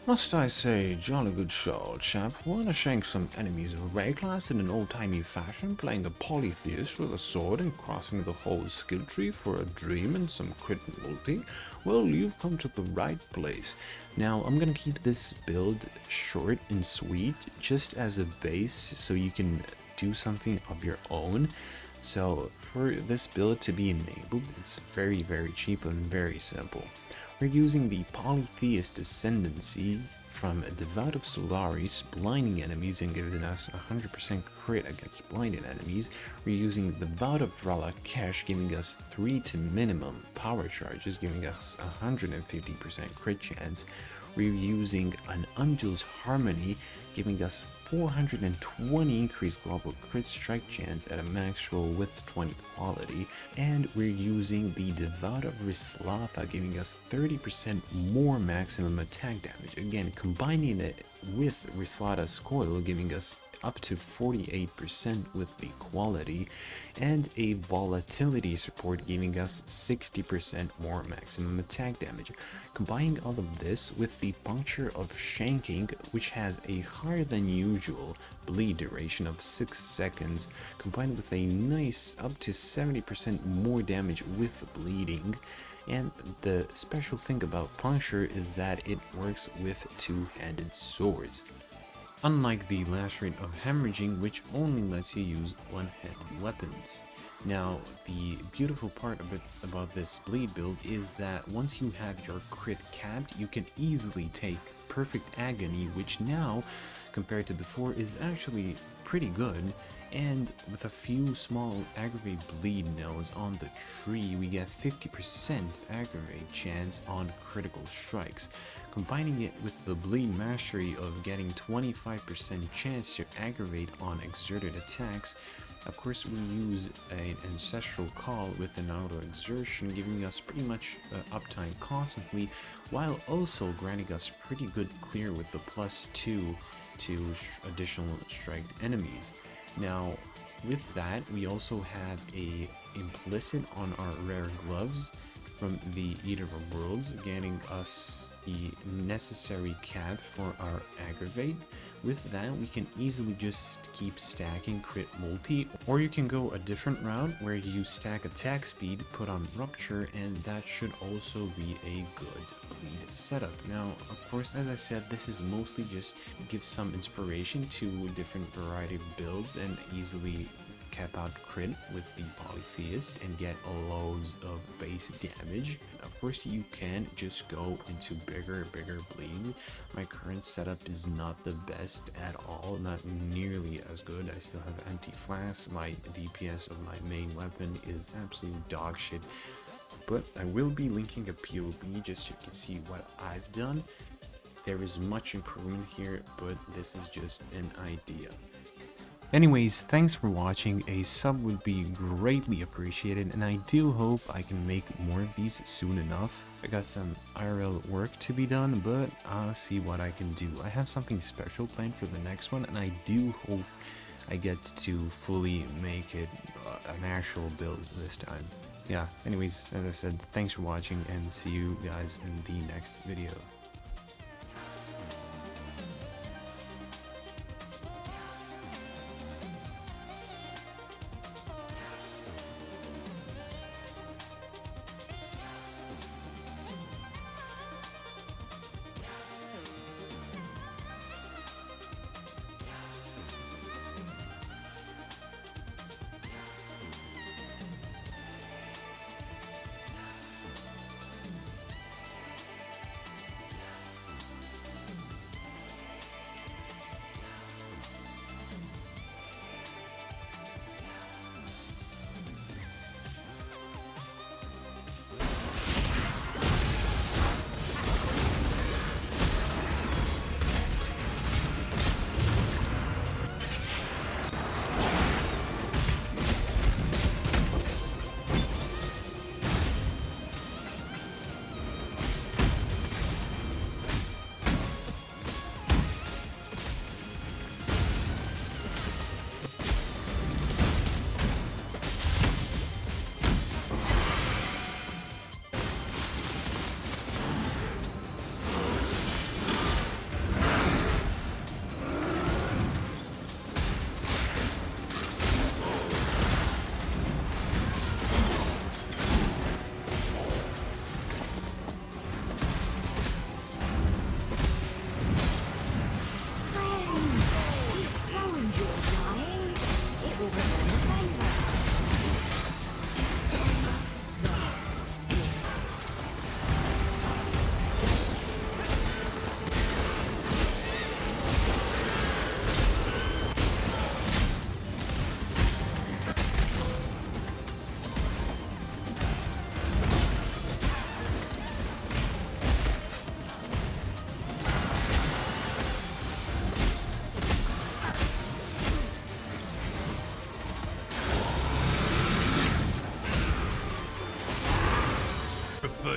Must I say, jolly good show, old chap. Wanna shank some enemies of Ray class in an old-timey fashion, playing a polytheist with a sword and crossing the whole skill tree for a dream and some crit multi? Well, you've come to the right place. Now, I'm gonna keep this build short and sweet, just as a base, so you can do something of your own. So, for this build to be enabled, it's very cheap and very simple. We're using the Polytheist Ascendancy from Devout of Solaris, blinding enemies and giving us 100% crit against blinded enemies. We're using the Devout of Ralakesh, giving us 3 to minimum power charges, giving us 150% crit chance. We're using an Angel's Harmony, giving us 420 increased global crit strike chance at a max roll with 20 quality, and we're using the Devout of Rislatha, giving us 30% more maximum attack damage, again combining it with Rislatha's coil, giving us up to 48% with the quality, and a volatility support giving us 60% more maximum attack damage. Combining all of this with the puncture of Shanking, which has a higher than usual bleed duration of 6 seconds, combined with a nice up to 70% more damage with bleeding. And the special thing about puncture is that it works with two-handed swords, unlike the lash rate of hemorrhaging, which only lets you use one-handed weapons. Now, the beautiful part about this bleed build is that once you have your crit capped, you can easily take perfect agony, which now, compared to before, is actually pretty good. And with a few small aggravate bleed nodes on the tree, we get 50% aggravate chance on critical strikes. Combining it with the bleed mastery of getting 25% chance to aggravate on exerted attacks, of course we use an ancestral call with an auto exertion, giving us pretty much uptime constantly, while also granting us pretty good clear with the +2 to additional striked enemies. Now, with that, we also have a implicit on our rare gloves from the Eater of Worlds, getting us the necessary cap for our aggravate. With that, we can easily just keep stacking crit multi, or you can go a different route where you stack attack speed, put on rupture, and that should also be a good bleed setup. Now, of course, as I said, this is mostly just give some inspiration to different variety of builds and easily cap out crit with the Polytheist and get loads of base damage. Of course, you can just go into bigger bleeds. My current setup is not the best at all, not nearly as good. I still have anti-flash. My DPS of my main weapon is absolute dog shit, but I will be linking a PoE just so you can see what I've done. There is much improvement here, but this is just an idea. Anyways, thanks for watching. A sub would be greatly appreciated, and I do hope I can make more of these soon enough. I got some IRL work to be done, but I'll see what I can do. I have something special planned for the next one, and I do hope I get to fully make it an actual build this time. Yeah, anyways, as I said, thanks for watching, and see you guys in the next video.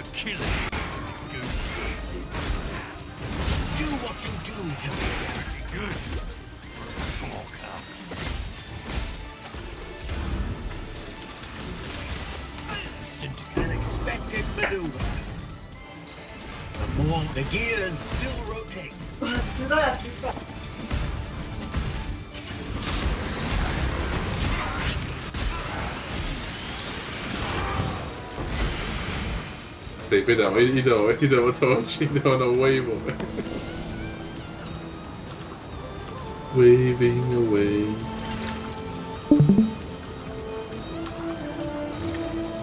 a killing. Negotiating. Do what you do, Commander. Good. Talker. Unexpected maneuver. The gears still rotate.死俾人喺呢度拖住喺度 wave 嘅 waving away。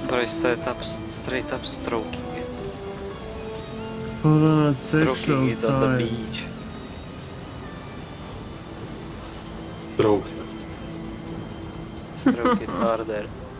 Broj straight up stroking it. Hold on a Stroking sectional it on the time. beach. Stroke. Stroke it harder.